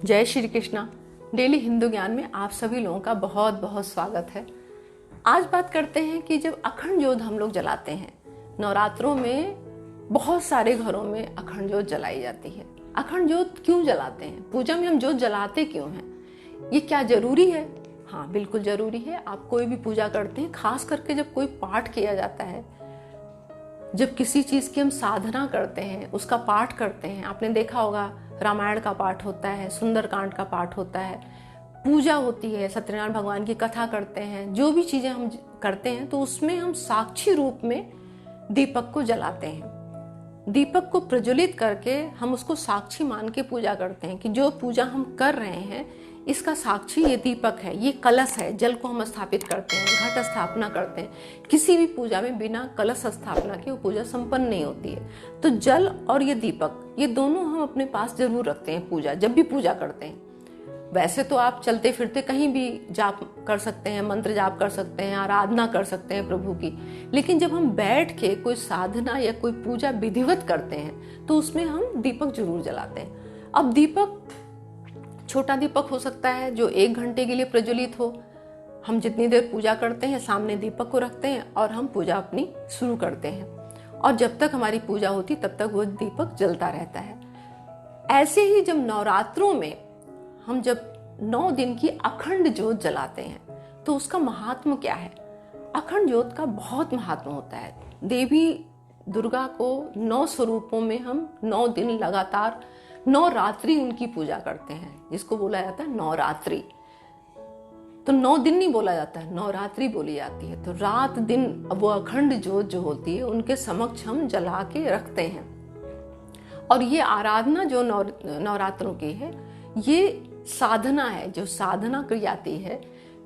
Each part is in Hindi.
जय श्री कृष्णा। डेली हिंदू ज्ञान में आप सभी लोगों का बहुत बहुत स्वागत है। आज बात करते हैं कि जब अखंड ज्योत हम लोग जलाते हैं, नवरात्रों में बहुत सारे घरों में अखंड ज्योत जलाई जाती है। अखंड ज्योत क्यों जलाते हैं? पूजा में हम ज्योत जलाते क्यों हैं? ये क्या जरूरी है? हाँ, बिल्कुल जरूरी है। आप कोई भी पूजा करते हैं, खास करके जब कोई पाठ किया जाता है, जब किसी चीज की हम साधना करते हैं, उसका पाठ करते हैं। आपने देखा होगा, रामायण का पाठ होता है, सुंदरकांड का पाठ होता है, पूजा होती है, सत्यनारायण भगवान की कथा करते हैं। जो भी चीजें हम करते हैं तो उसमें हम साक्षी रूप में दीपक को जलाते हैं। दीपक को प्रज्वलित करके हम उसको साक्षी मान के पूजा करते हैं कि जो पूजा हम कर रहे हैं इसका साक्षी ये दीपक है, ये कलश है। जल को हम स्थापित करते हैं, घट स्थापना करते हैं। किसी भी पूजा में बिना कलश स्थापना के वो पूजा संपन्न नहीं होती है। तो जल और ये दीपक, ये दोनों हम अपने पास जरूर रखते हैं पूजा, जब भी पूजा करते हैं। वैसे तो आप चलते फिरते कहीं भी जाप कर सकते हैं, मंत्र जाप कर सकते हैं, आराधना कर सकते हैं प्रभु की। लेकिन जब हम बैठ के कोई साधना या कोई पूजा विधिवत करते हैं तो उसमें हम दीपक जरूर जलाते हैं। अब दीपक छोटा दीपक हो सकता है जो 1 घंटे के लिए प्रज्वलित हो। हम जितनी देर पूजा करते हैं सामने दीपक को रखते हैं और हम पूजा अपनी शुरू करते हैं, और जब तक हमारी पूजा होती तब तक वो दीपक जलता रहता है। ऐसे ही जब नवरात्रों में हम जब 9 दिन की अखंड ज्योत जलाते हैं तो उसका महात्म क्या है? अखंड ज्योत का बहुत महात्म होता है। देवी दुर्गा को 9 स्वरूपों में हम 9 दिन लगातार 9 रात्रि उनकी पूजा करते हैं, जिसको बोला जाता है नवरात्रि। तो 9 दिन नहीं बोला जाता है, नवरात्रि बोली जाती है। तो रात दिन वो अखंड ज्योत जो होती है उनके समक्ष हम जला के रखते हैं। और ये आराधना जो नवरात्रों की है, ये साधना है जो साधना की जाती है।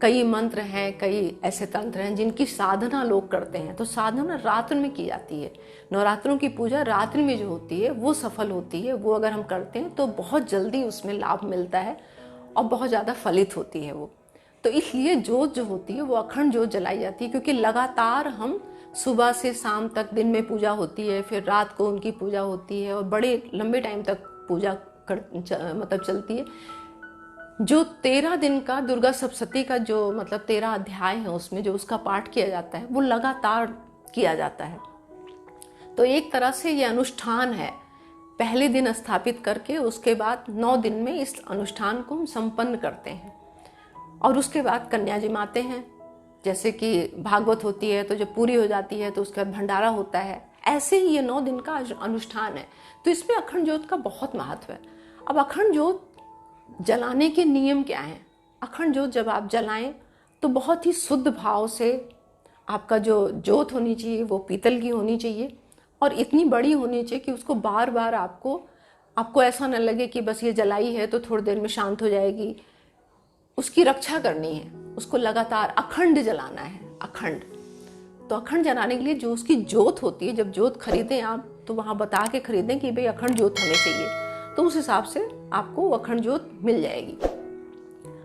कई मंत्र हैं, कई ऐसे तंत्र हैं जिनकी साधना लोग करते हैं। तो साधना रात्र में की जाती है। नवरात्रों की पूजा रात्रि में जो होती है वो सफल होती है। वो अगर हम करते हैं तो बहुत जल्दी उसमें लाभ मिलता है और बहुत ज़्यादा फलित होती है वो। तो इसलिए ज्योत जो होती है वो अखंड ज्योत जलाई जाती है, क्योंकि लगातार हम सुबह से शाम तक दिन में पूजा होती है, फिर रात को उनकी पूजा होती है और बड़े लंबे टाइम तक पूजा मतलब चलती है। जो 13 दिन का दुर्गा सप्तशती का जो 13 अध्याय है, उसमें जो उसका पाठ किया जाता है वो लगातार किया जाता है। तो एक तरह से ये अनुष्ठान है। पहले दिन स्थापित करके उसके बाद 9 दिन में इस अनुष्ठान को हम संपन्न करते हैं। और उसके बाद कन्या जिमाते हैं। जैसे कि भागवत होती है तो जब पूरी हो जाती है तो उसके बाद भंडारा होता है। ऐसे ही ये 9 दिन का अनुष्ठान है। तो इसमें अखंड ज्योत का बहुत महत्व है। अब अखंड ज्योत जलाने के नियम क्या हैं? अखंड ज्योत जब आप जलाएं तो बहुत ही शुद्ध भाव से आपका जो ज्योत होनी चाहिए वो पीतल की होनी चाहिए, और इतनी बड़ी होनी चाहिए कि उसको बार बार आपको ऐसा न लगे कि बस ये जलाई है तो थोड़ी देर में शांत हो जाएगी। उसकी रक्षा करनी है, उसको लगातार अखंड जलाना है। अखंड तो अखंड जलाने के लिए जो उसकी ज्योत होती है, जब ज्योत खरीदें आप तो वहां बता के खरीदें कि भाई अखंड ज्योत हमें चाहिए, तो उस हिसाब से आपको अखंड ज्योत मिल जाएगी।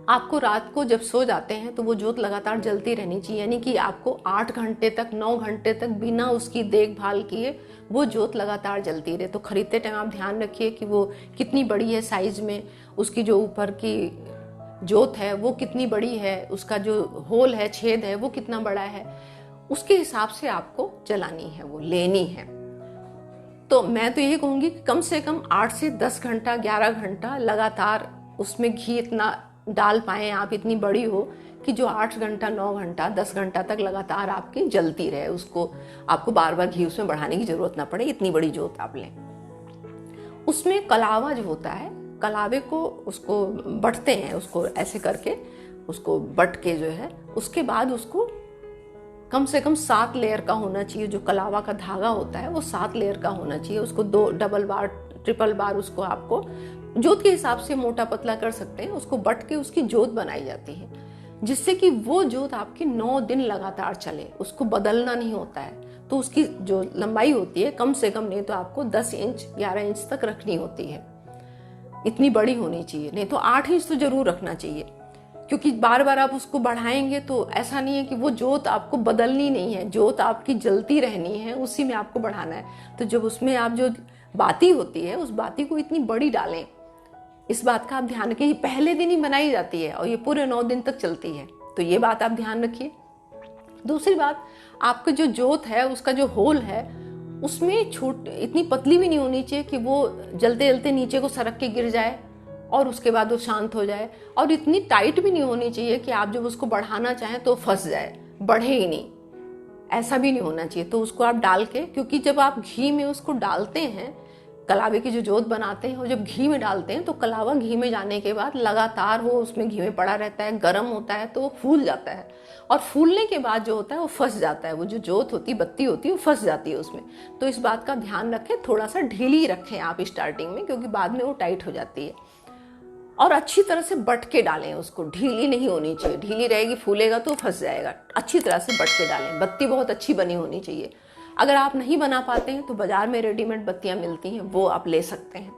आपको रात को जब सो जाते हैं तो वो ज्योत लगातार जलती रहनी चाहिए, यानी कि आपको 8 घंटे तक 9 घंटे तक बिना उसकी देखभाल किए वो ज्योत लगातार जलती रहे। तो खरीदते टाइम आप ध्यान रखिए कि वो कितनी बड़ी है साइज में, उसकी जो ऊपर की ज्योत है वो कितनी बड़ी है, उसका जो होल है, छेद है, वो कितना बड़ा है, उसके हिसाब से आपको जलानी है, वो लेनी है। तो मैं तो यही कहूंगी कि कम से कम 8 से 10 घंटा 11 घंटा लगातार उसमें घी इतना डाल पाएं आप, इतनी बड़ी हो कि जो 8 घंटा 9 घंटा 10 घंटा तक लगातार आपकी जलती रहे। उसको आपको बार बार घी उसमें बढ़ाने की जरूरत ना पड़े, इतनी बड़ी ज्योत आप लें। उसमें कलावा जो होता है, कलावे को उसको बटते हैं, उसको ऐसे करके उसको बट के जो है, उसके बाद उसको कम से कम 7 लेयर का होना चाहिए। जो कलावा का धागा होता है वो 7 लेयर का होना चाहिए। उसको 2 डबल बार ट्रिपल बार उसको आपको ज्योत के हिसाब से मोटा पतला कर सकते हैं। उसको बट के उसकी ज्योत बनाई जाती है, जिससे कि वो ज्योत आपकी 9 दिन लगातार चले, उसको बदलना नहीं होता है। तो उसकी जो लंबाई होती है कम से कम नहीं तो आपको 10 इंच 11 इंच तक रखनी होती है। इतनी बड़ी होनी चाहिए, नहीं तो 8 इंच तो जरूर रखना चाहिए, क्योंकि बार बार आप उसको बढ़ाएंगे तो ऐसा नहीं है कि वो ज्योत आपको बदलनी नहीं है, ज्योत आपकी जलती रहनी है, उसी में आपको बढ़ाना है। तो जब उसमें आप जो बाती होती है उस बाती को इतनी बड़ी डालें इस बात का आप ध्यान रखिए। पहले दिन ही बनाई जाती है और ये पूरे 9 दिन तक चलती है, तो ये बात आप ध्यान रखिए। दूसरी बात, आपका जो जोत है उसका जो होल है उसमें इतनी पतली भी नहीं होनी चाहिए कि वो जलते जलते नीचे को सरक के गिर जाए और उसके बाद वो शांत हो जाए, और इतनी टाइट भी नहीं होनी चाहिए कि आप जब उसको बढ़ाना चाहें तो फंस जाए, बढ़े ही नहीं, ऐसा भी नहीं होना चाहिए। तो उसको आप डाल के, क्योंकि जब आप घी में उसको डालते हैं, कलावे की जो जोत बनाते हैं और जब घी में डालते हैं तो कलावा घी में जाने के बाद लगातार वो उसमें घी में पड़ा रहता है, गर्म होता है तो वो फूल जाता है, और फूलने के बाद जो होता है वो फंस जाता है, वो जो जोत होती है, बत्ती होती है, वो फंस जाती है उसमें। तो इस बात का ध्यान रखें, थोड़ा सा ढीली रखें आप स्टार्टिंग में, क्योंकि बाद में वो टाइट हो जाती है। और अच्छी तरह से बट के डालें उसको, ढीली नहीं होनी चाहिए, ढीली रहेगी फूलेगा तो फंस जाएगा। अच्छी तरह से बट के डालें, बत्ती बहुत अच्छी बनी होनी चाहिए। अगर आप नहीं बना पाते हैं तो बाजार में रेडीमेड बत्तियां मिलती हैं, वो आप ले सकते हैं।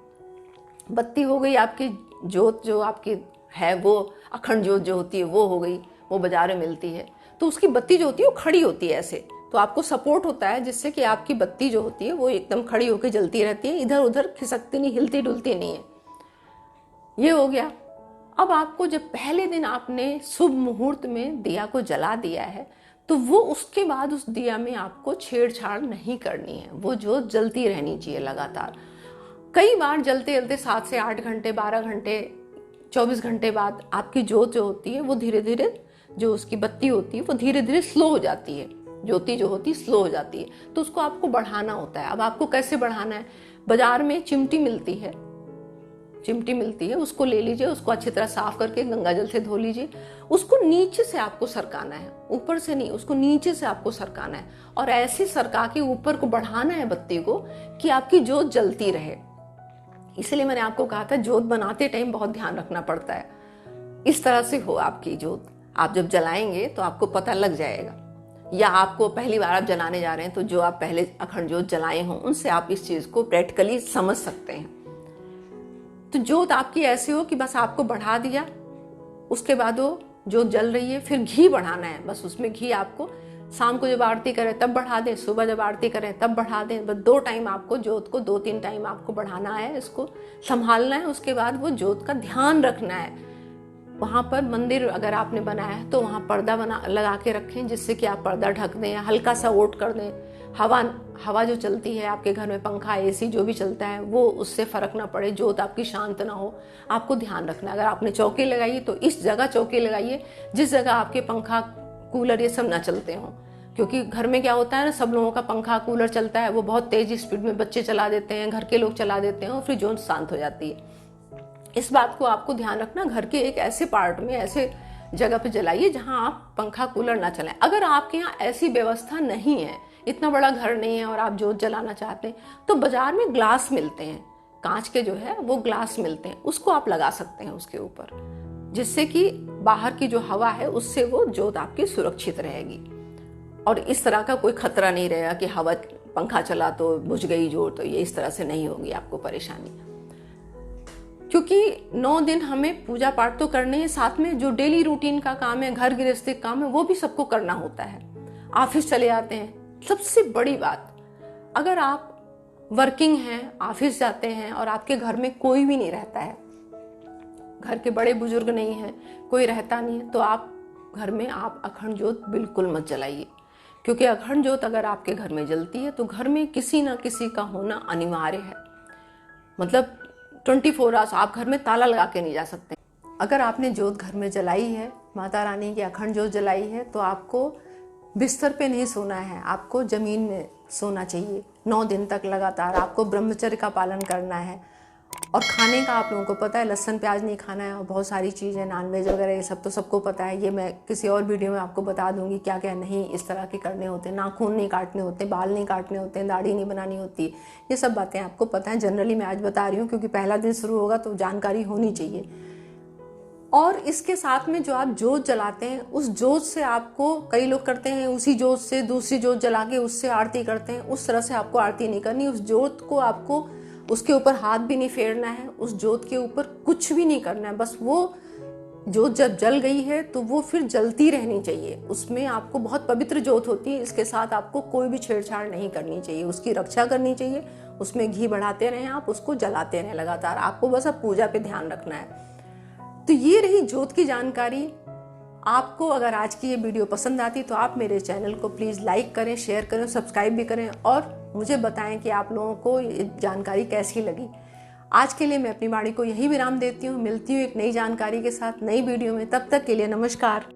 बत्ती हो गई आपकी जोत, जो आपकी है वो अखंड जोत जो होती है वो हो गई, वो बाजार में मिलती है। तो उसकी बत्ती जो होती है वो खड़ी होती है ऐसे, तो आपको सपोर्ट होता है जिससे कि आपकी बत्ती जो होती है वो एकदम खड़ी होकर जलती रहती है, इधर उधर खिसकती नहीं, हिलती डुलती नहीं है। ये हो गया। अब आपको जब पहले दिन आपने शुभ मुहूर्त में दिया को जला दिया है, तो वो उसके बाद उस दिया में आपको छेड़छाड़ नहीं करनी है, वो जो जलती रहनी चाहिए लगातार। कई बार जलते जलते 7 से 8 घंटे, 12 घंटे, 24 घंटे बाद आपकी जोत जो होती है वो धीरे धीरे, जो उसकी बत्ती होती है वो धीरे धीरे स्लो हो जाती है, ज्योति जो होती है स्लो हो जाती है, तो उसको आपको बढ़ाना होता है। अब आपको कैसे बढ़ाना है? बाजार में चिमटी मिलती है, उसको ले लीजिए, उसको अच्छी तरह साफ करके गंगा जल से धो लीजिए। उसको नीचे से आपको सरकाना है, ऊपर से नहीं, उसको नीचे से आपको सरकाना है, और ऐसे सरका के ऊपर को बढ़ाना है बत्ती को कि आपकी जोत जलती रहे। इसलिए मैंने आपको कहा था जोत बनाते टाइम बहुत ध्यान रखना पड़ता है। इस तरह से हो आपकी जोत, आप जब जलाएंगे तो आपको पता लग जाएगा, या आपको पहली बार आप जलाने जा रहे हैं तो जो आप पहले अखंड जोत जलाए हों उनसे आप इस चीज को प्रैक्टिकली समझ सकते हैं। तो जोत आपकी ऐसी हो कि बस आपको बढ़ा दिया, उसके बाद वो जोत जल रही है, फिर घी बढ़ाना है। बस उसमें घी आपको शाम को जब आरती करें तब बढ़ा दें, सुबह जब आरती करें तब बढ़ा दें। बस 2 टाइम आपको जोत को 2-3 टाइम आपको बढ़ाना है, इसको संभालना है। उसके बाद वो जोत का ध्यान रखना है। वहाँ पर मंदिर अगर आपने बनाया है तो वहाँ पर्दा लगा के रखें, जिससे कि आप पर्दा ढक दें, हल्का सा ओट कर दें। हवा जो चलती है आपके घर में, पंखा एसी जो भी चलता है, वो उससे फर्क ना पड़े, जोत आपकी शांत ना हो, आपको ध्यान रखना है। अगर आपने चौकी लगाई तो इस जगह चौकी लगाइए जिस जगह आपके पंखा कूलर ये सब ना चलते हों, क्योंकि घर में क्या होता है ना, सब लोगों का पंखा कूलर चलता है, वो बहुत तेज स्पीड में बच्चे चला देते हैं, घर के लोग चला देते हैं, और फिर जोत शांत हो जाती है। इस बात को आपको ध्यान रखना, घर के एक ऐसे पार्ट में, ऐसे जगह पे जलाइए जहां आप पंखा कूलर ना चलाएं। अगर आपके यहाँ ऐसी व्यवस्था नहीं है, इतना बड़ा घर नहीं है और आप जोत जलाना चाहते हैं, तो बाजार में ग्लास मिलते हैं, कांच के जो है वो ग्लास मिलते हैं, उसको आप लगा सकते हैं उसके ऊपर, जिससे कि बाहर की जो हवा है उससे वो जोत आपकी सुरक्षित रहेगी, और इस तरह का कोई खतरा नहीं रहेगा कि हवा, पंखा चला तो बुझ गई जोत, तो ये इस तरह से नहीं होगी आपको परेशानी। क्योंकि 9 दिन हमें पूजा पाठ तो करने हैं, साथ में जो डेली रूटीन का काम है, घर गृहस्थी काम है, वो भी सबको करना होता है। ऑफिस चले जाते हैं, सबसे बड़ी बात, अगर आप वर्किंग हैं, ऑफिस जाते हैं और आपके घर में कोई भी नहीं रहता है, घर के बड़े बुजुर्ग नहीं है, कोई रहता नहीं है, तो आप घर में आप अखंड जोत बिल्कुल मत जलाइए। क्योंकि अखंड जोत अगर आपके घर में जलती है तो घर में किसी ना किसी का होना अनिवार्य है। मतलब 24 आवर्स आप घर में ताला लगा के नहीं जा सकते। अगर आपने जोत घर में जलाई है, माता रानी की अखंड जोत जलाई है, तो आपको बिस्तर पे नहीं सोना है, आपको जमीन में सोना चाहिए। 9 दिन तक लगातार आपको ब्रह्मचर्य का पालन करना है। और खाने का आप लोगों को पता है, लहसुन प्याज नहीं खाना है, और बहुत सारी चीज़ें नॉनवेज वगैरह ये सब तो सबको पता है। ये मैं किसी और वीडियो में आपको बता दूंगी क्या क्या नहीं इस तरह के करने होते हैं। नाखून नहीं काटने होते, बाल नहीं काटने होते, दाढ़ी नहीं बनानी होती, ये सब बातें आपको पता है। जनरली मैं आज बता रही हूँ क्योंकि पहला दिन शुरू होगा तो जानकारी होनी चाहिए। और इसके साथ में जो आप जोत जलाते हैं, उस जोत से आपको, कई लोग करते हैं उसी जोत से दूसरी जोत जला के उससे आरती करते हैं, उस तरह से आपको आरती नहीं करनी। उस जोत को आपको, उसके ऊपर हाथ भी नहीं फेरना है, उस जोत के ऊपर कुछ भी नहीं करना है, बस वो जोत जब जल गई है तो वो फिर जलती रहनी चाहिए। उसमें आपको बहुत पवित्र जोत होती है, इसके साथ आपको कोई भी छेड़छाड़ नहीं करनी चाहिए, उसकी रक्षा करनी चाहिए। उसमें घी बढ़ाते रहें, आप उसको जलाते रहें लगातार, आपको बस अब पूजा पे ध्यान रखना है। तो ये रही जोत की जानकारी। आपको अगर आज की ये वीडियो पसंद आती तो आप मेरे चैनल को प्लीज़ लाइक करें, शेयर करें, सब्सक्राइब भी करें और मुझे बताएं कि आप लोगों को ये जानकारी कैसी लगी। आज के लिए मैं अपनी वाणी को यही विराम देती हूँ। मिलती हूँ एक नई जानकारी के साथ नई वीडियो में। तब तक के लिए नमस्कार।